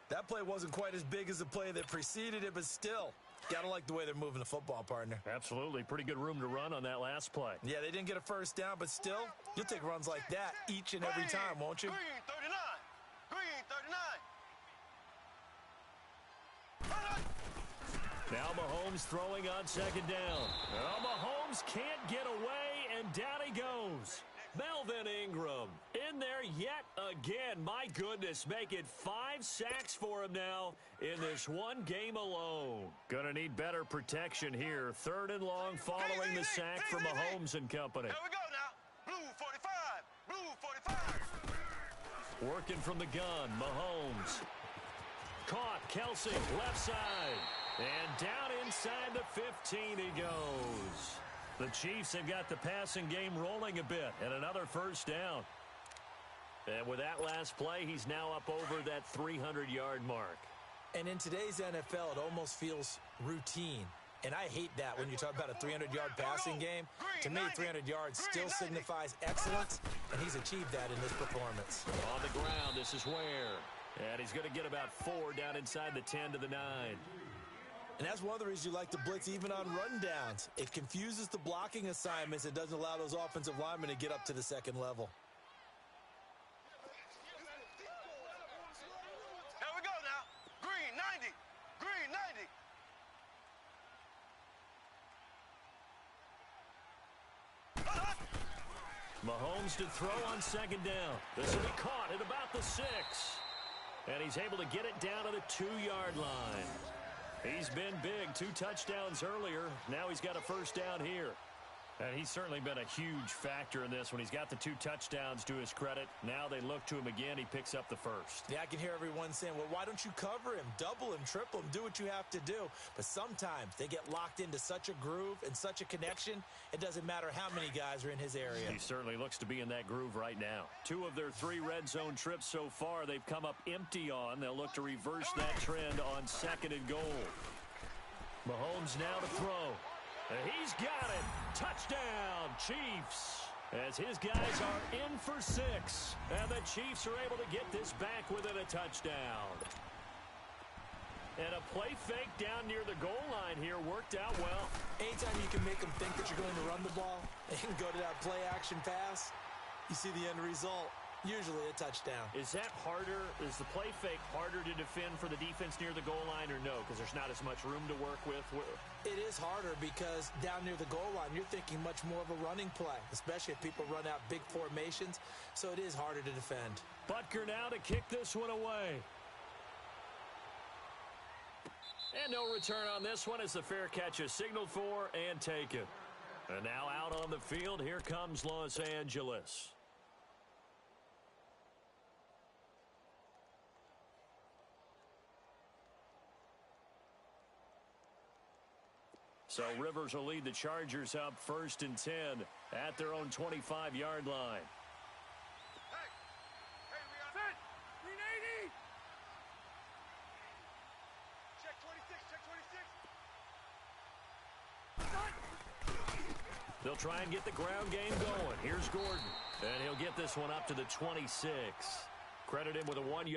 That play wasn't quite as big as the play that preceded it, but still, gotta like the way they're moving the football, partner. Absolutely. Pretty good room to run on that last play. Yeah, they didn't get a 1st down, but still, you'll take runs like that each and every time, won't you? Green 39. Green 39. Now Mahomes throwing on 2nd down. Well, Mahomes can't get away, and down he goes. Melvin Ingram in there yet again. My goodness, make it 5 sacks for him now in this one game alone. Gonna need better protection here. 3rd and long following the sack from Mahomes and company. Here we go now. Blue 45. Blue 45. Working from the gun, Mahomes. Caught, Kelsey, left side. And down inside the 15 he goes. The Chiefs have got the passing game rolling a bit, and another 1st down. And with that last play, he's now up over that 300-yard mark. And in today's NFL, it almost feels routine. And I hate that when you talk about a 300-yard passing game. To me, 300 yards still signifies excellence, and he's achieved that in this performance. On the ground, this is Ware. And he's going to get about 4 down inside the 10 to the 9. And that's one of the reasons you like to blitz even on rundowns. It confuses the blocking assignments. It doesn't allow those offensive linemen to get up to the second level. Here we go now. Green, 90. Green, 90. Mahomes to throw on second down. This will be caught at about the 6. And he's able to get it down to the 2-yard line. He's been big. 2 touchdowns earlier. Now he's got a first down here. And he's certainly been a huge factor in this when he's got the 2 touchdowns to his credit. Now they look to him again. He picks up the first. Yeah, I can hear everyone saying, well, why don't you cover him, double him, triple him, do what you have to do. But sometimes they get locked into such a groove and such a connection, it doesn't matter how many guys are in his area. He certainly looks to be in that groove right now. 2 of their 3 red zone trips so far, they've come up empty on. They'll look to reverse that trend on second and goal. Mahomes now to throw. He's got it. Touchdown, Chiefs. As his guys are in for 6. And the Chiefs are able to get this back within a touchdown. And a play fake down near the goal line here worked out well. Anytime you can make them think that you're going to run the ball and go to that play action pass, you see the end result. Usually a touchdown. Is that harder? Is the play fake harder to defend for the defense near the goal line or no? Because there's not as much room to work with? It is harder because down near the goal line, you're thinking much more of a running play, especially if people run out big formations. So it is harder to defend. Butker now to kick this one away. And no return on this one as the fair catch is signaled for and taken. And now out on the field, here comes Los Angeles. So Rivers will lead the Chargers up 1st and 10 at their own 25-yard line. Hey, we are set. Green 80. Check 26, check 26. They'll try and get the ground game going. Here's Gordon. And he'll get this one up to the 26. Credit him with a 1-yard.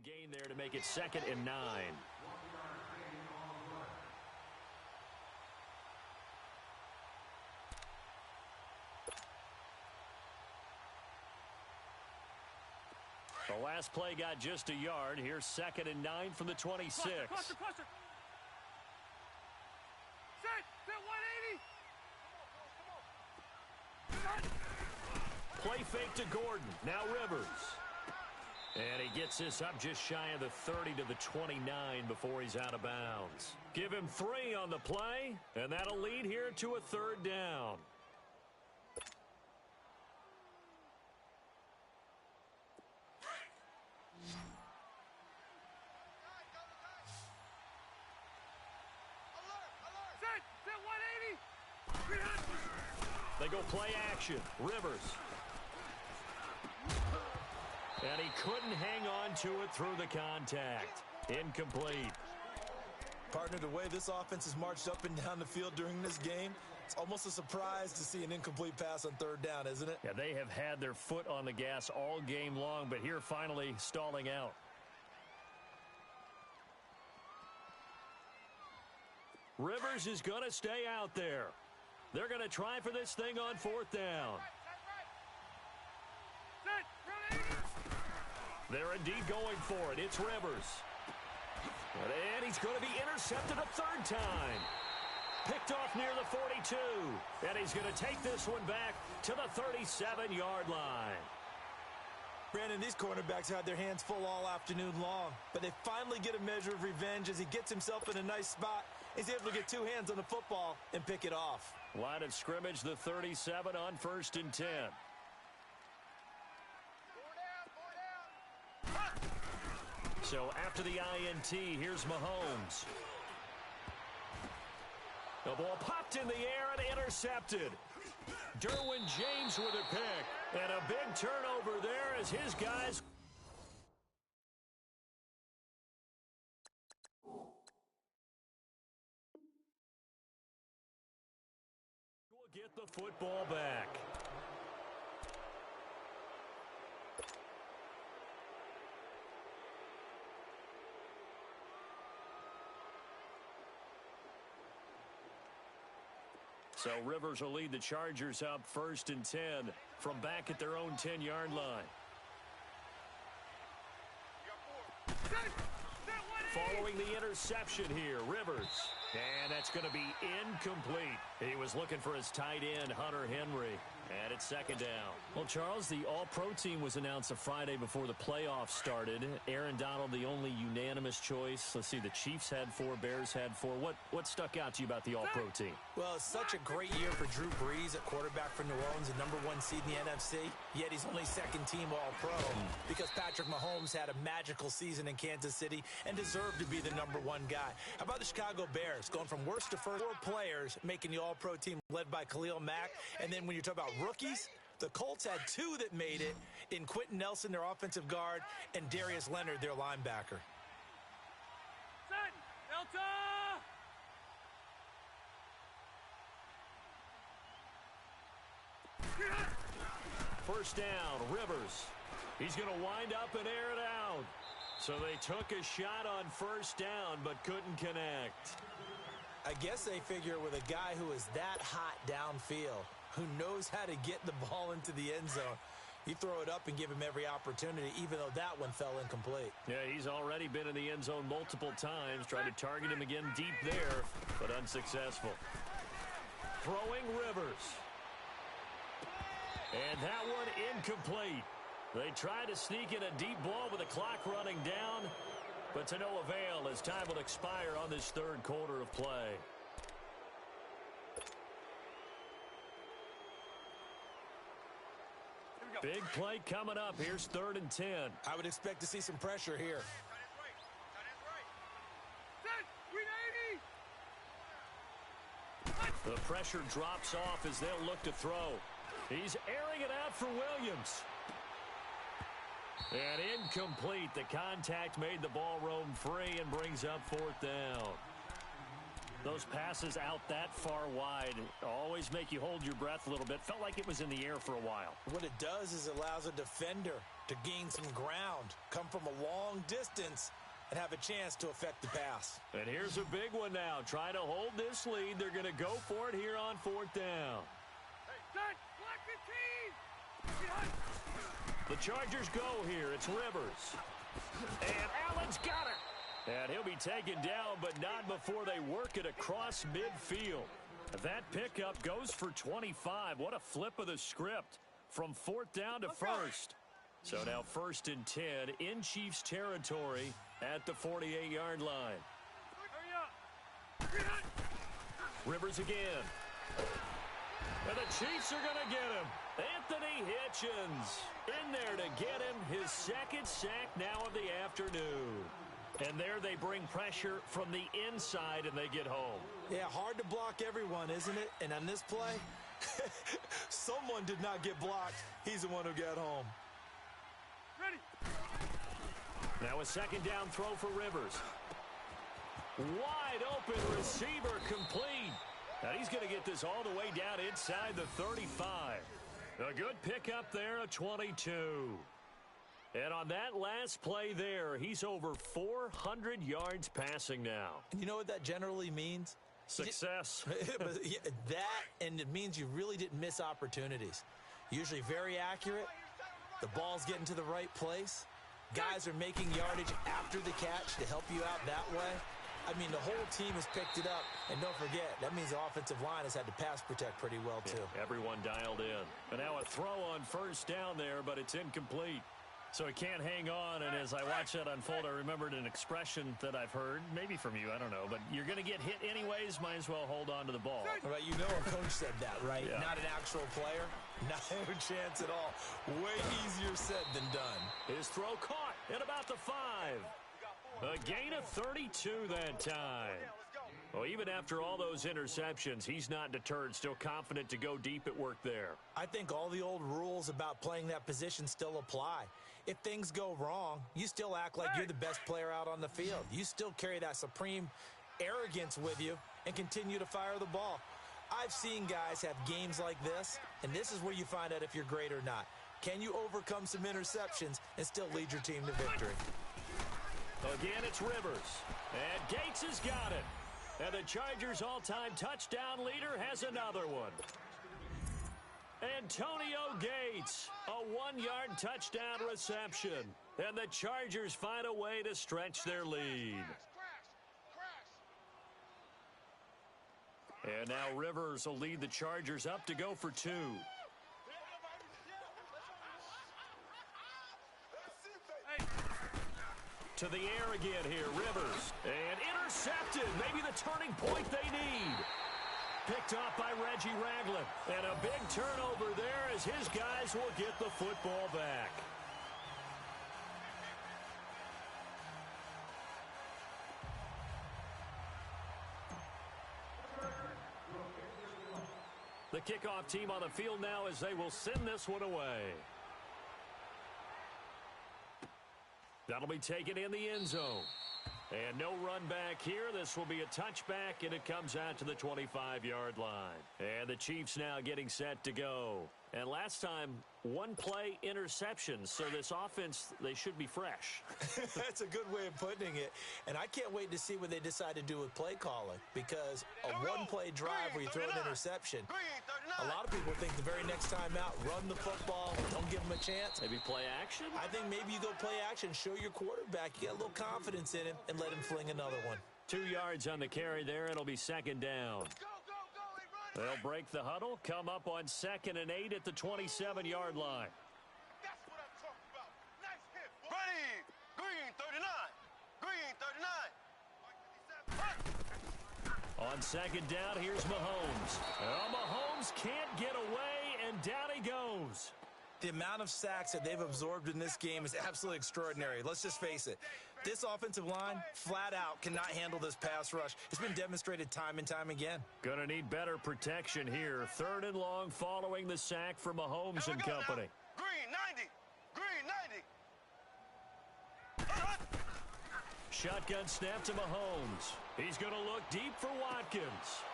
Gain there to make it 2nd and 9. The last play got just a yard. Here's 2nd and 9 from the 26. Cluster. Set 180. Play fake to Gordon. Now Rivers. And he gets this up just shy of the 30 to the 29 before he's out of bounds. Give him 3 on the play, and that'll lead here to a 3rd down. Set 180. They go play action. Rivers. And he couldn't hang on to it through the contact. Incomplete. Partner, the way this offense has marched up and down the field during this game, it's almost a surprise to see an incomplete pass on third down, isn't it? Yeah, they have had their foot on the gas all game long, but here finally stalling out. Rivers is going to stay out there. They're going to try for this thing on fourth down. They're indeed going for it. It's Rivers. And he's going to be intercepted a third time. Picked off near the 42. And he's going to take this one back to the 37-yard line. Brandon, these cornerbacks had their hands full all afternoon long, but they finally get a measure of revenge as he gets himself in a nice spot. He's able to get two hands on the football and pick it off. Line of scrimmage, the 37 on 1st and 10. So after the INT, here's Mahomes. The ball popped in the air and intercepted. Derwin James with a pick. And a big turnover there as his guys... will get the football back. So Rivers will lead the Chargers up 1st and 10 from back at their own 10-yard line. Following the interception here, Rivers. And that's going to be incomplete. He was looking for his tight end, Hunter Henry. And it's 2nd down. Well, Charles, the All-Pro team was announced a Friday before the playoffs started. Aaron Donald, the only unanimous choice. Let's see, the Chiefs had 4, Bears had 4. What stuck out to you about the All-Pro team? Well, it's such a great year for Drew Brees at quarterback for New Orleans, the #1 seed in the NFC. Yet he's only 2nd team All-Pro because Patrick Mahomes had a magical season in Kansas City and deserved to be the #1 guy. How about the Chicago Bears going from worst to first? 4 players making the All-Pro team led by Khalil Mack. And then when you talk about rookies, the Colts had 2 that made it in Quentin Nelson, their offensive guard, and Darius Leonard, their linebacker. First down, Rivers. He's going to wind up and air it out. So they took a shot on 1st down but couldn't connect. I guess they figure with a guy who is that hot downfield, who knows how to get the ball into the end zone, you throw it up and give him every opportunity, even though that one fell incomplete. Yeah, he's already been in the end zone multiple times, tried to target him again deep there, but unsuccessful. Throwing Rivers. And that one incomplete. They try to sneak in a deep ball with the clock running down, but to no avail as time will expire on this 3rd quarter of play. Big play coming up. Here's 3rd and 10. I would expect to see some pressure here. The pressure drops off as they'll look to throw. He's airing it out for Williams. And incomplete. The contact made the ball roam free and brings up 4th down. Those passes out that far wide always make you hold your breath a little bit. Felt like it was in the air for a while. What it does is it allows a defender to gain some ground, come from a long distance, and have a chance to affect the pass. And here's a big one now. Trying to hold this lead. They're going to go for it here on 4th down. The Chargers go here. It's Rivers. And Allen's got it. And he'll be taken down, but not before they work it across midfield. That pickup goes for 25. What a flip of the script from 4th down to 1st. So now 1st and 10 in Chiefs territory at the 48-yard line. Rivers again. And the Chiefs are going to get him. Anthony Hitchens in there to get him his 2nd sack now of the afternoon. And there they bring pressure from the inside and they get home. Yeah, hard to block everyone, isn't it? And on this play, Someone did not get blocked. He's the one who got home. Ready. Now a second down throw for Rivers. Wide open receiver complete. And he's going to get this all the way down inside the 35. A good pickup there, a 22. And on that last play there, he's over 400 yards passing now. You know what that generally means? Success. That, and it means you really didn't miss opportunities. Usually very accurate. The ball's getting to the right place. Guys are making yardage after the catch to help you out that way. I mean, the whole team has picked it up. And don't forget, that means the offensive line has had to pass protect pretty well, too. Yeah, everyone dialed in. And now a throw on first down there, but it's incomplete. So he can't hang on, and as I watch that unfold, I remembered an expression that I've heard, maybe from you, I don't know, but you're going to get hit anyways, might as well hold on to the ball. Right, you know our coach said that, right? Yeah. Not an actual player. Not a chance at all. Way easier said than done. His throw caught at about the 5. A gain of 32 that time. Well, even after all those interceptions, he's not deterred, still confident to go deep at work there. I think all the old rules about playing that position still apply. If things go wrong, you still act like you're the best player out on the field. You still carry that supreme arrogance with you and continue to fire the ball. I've seen guys have games like this, and this is where you find out if you're great or not. Can you overcome some interceptions and still lead your team to victory? Again, it's Rivers. And Gates has got it. And the Chargers' all-time touchdown leader has another one. Antonio Gates, a 1-yard touchdown reception. And the Chargers find a way to stretch their lead. And now Rivers will lead the Chargers up to go for 2. To the air again here, Rivers. And intercepted. Maybe the turning point they need. Picked off by Reggie Ragland. And a big turnover there as his guys will get the football back. The kickoff team on the field now as they will send this one away. That'll be taken in the end zone. And no run back here. This will be a touchback, and it comes out to the 25-yard line. And the Chiefs now getting set to go. And last time, one-play interceptions. So this offense, they should be fresh. That's a good way of putting it. And I can't wait to see what they decide to do with play calling. Because a one-play drive where you throw an interception, a lot of people think the very next time out, run the football, don't give them a chance. Maybe play action? I think maybe you go play action, show your quarterback, you get a little confidence in him, and let him fling another one. 2 yards on the carry there. It'll be second down. They'll break the huddle, come up on 2nd and 8 at the 27-yard line. That's what I'm talking about. Nice hit. Ready. Green 39. Green 39. On second down, here's Mahomes. Mahomes can't get away, and down he goes. The amount of sacks that they've absorbed in this game is absolutely extraordinary. Let's just face it. This offensive line, flat out, cannot handle this pass rush. It's been demonstrated time and time again. Gonna need better protection here. 3rd and long following the sack for Mahomes and company. Now. Green 90. Green 90. Shotgun snap to Mahomes. He's gonna look deep for Watkins.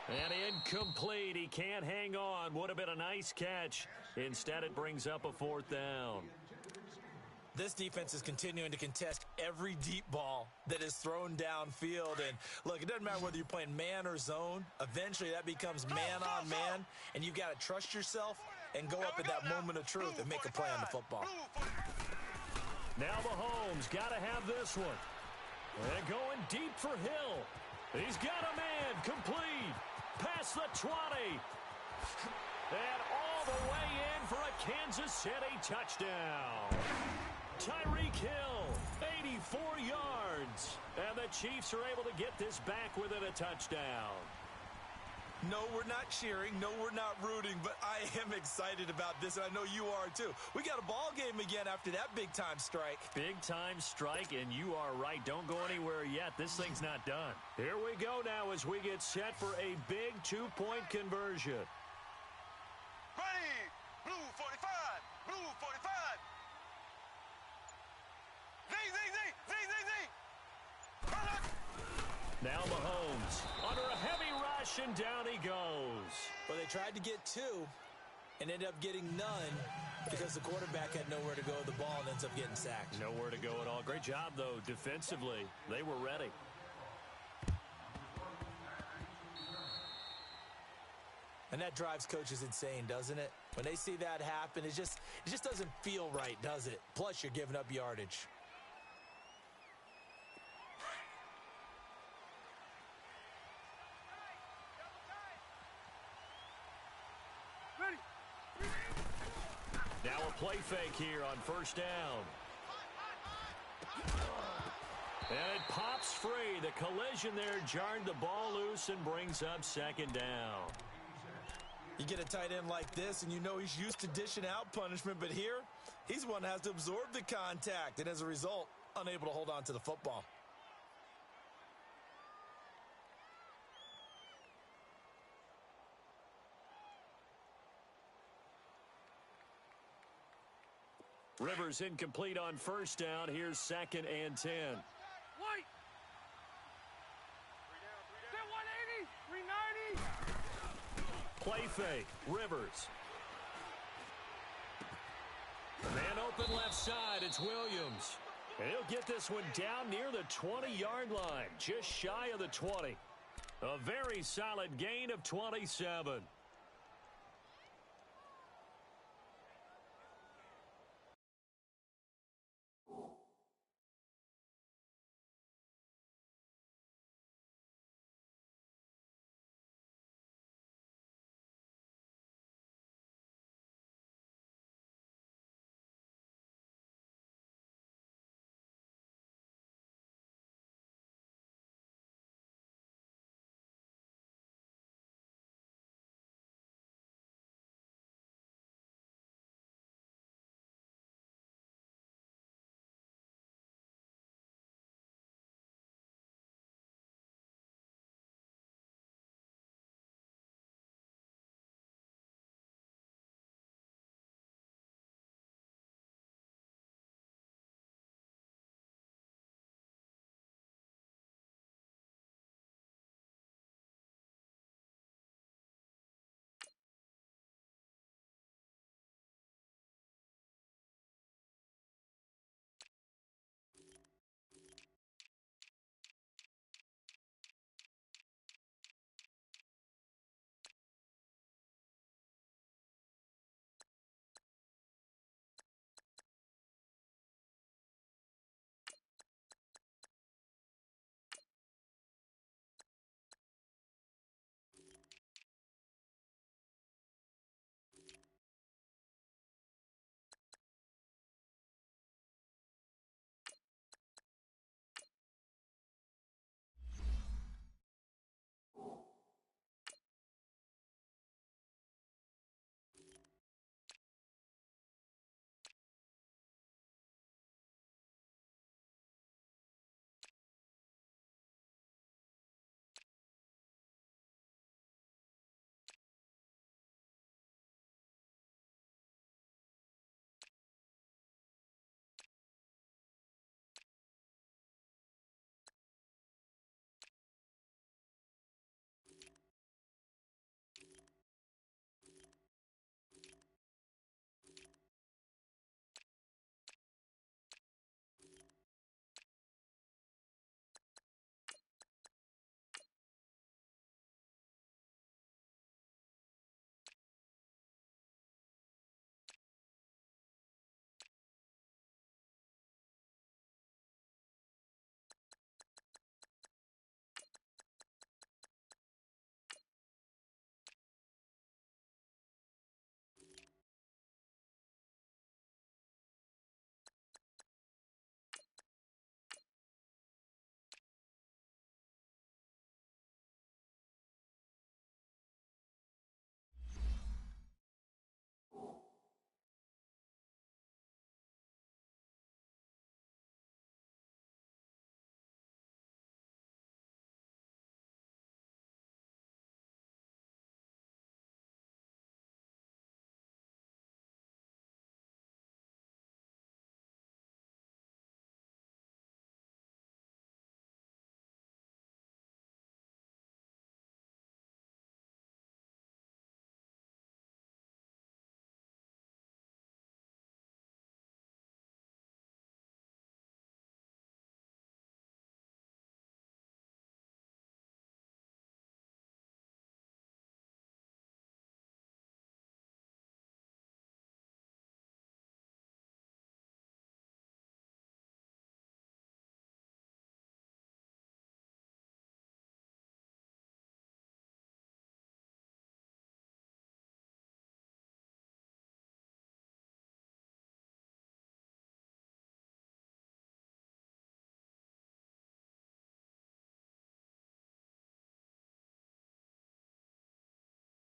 And incomplete. He can't hang on. Would have been a nice catch. Instead, it brings up a 4th down. This defense is continuing to contest every deep ball that is thrown downfield. And, look, it doesn't matter whether you're playing man or zone. Eventually, that becomes man-on-man, and you've got to trust yourself and go up at that moment of truth and make a play on the football. Now Mahomes got to have this one. And going deep for Hill. He's got a man. Complete. Past the 20. And all the way in for a Kansas City touchdown. Tyreek Hill, 84 yards. And the Chiefs are able to get this back within a touchdown. No, we're not cheering. No, we're not rooting. But I am excited about this, and I know you are too. We got a ball game again after that big-time strike. Big-time strike, and you are right. Don't go anywhere yet. This thing's not done. Here we go now as we get set for a big 2-point conversion. Blue 45. Blue 45. Z, Z, Z, Z, Z, Z. Now Mahomes under a heavy rush, and down he goes. Well, they tried to get two and ended up getting none because the quarterback had nowhere to go with the ball and ends up getting sacked. Nowhere to go at all. Great job, though, defensively. They were ready. And that drives coaches insane, doesn't it? When they see that happen, it just doesn't feel right, does it? Plus, you're giving up yardage. Now a play fake here on first down. And it pops free. The collision there jarred the ball loose and brings up second down. You get a tight end like this, and you know he's used to dishing out punishment, but here, he's one that has to absorb the contact, and as a result, unable to hold on to the football. Rivers incomplete on first down. Here's 2nd and 10. White. 180. 390. Play fake. Rivers. Man open left side. It's Williams. And he'll get this one down near the 20-yard line. Just shy of the 20. A very solid gain of 27.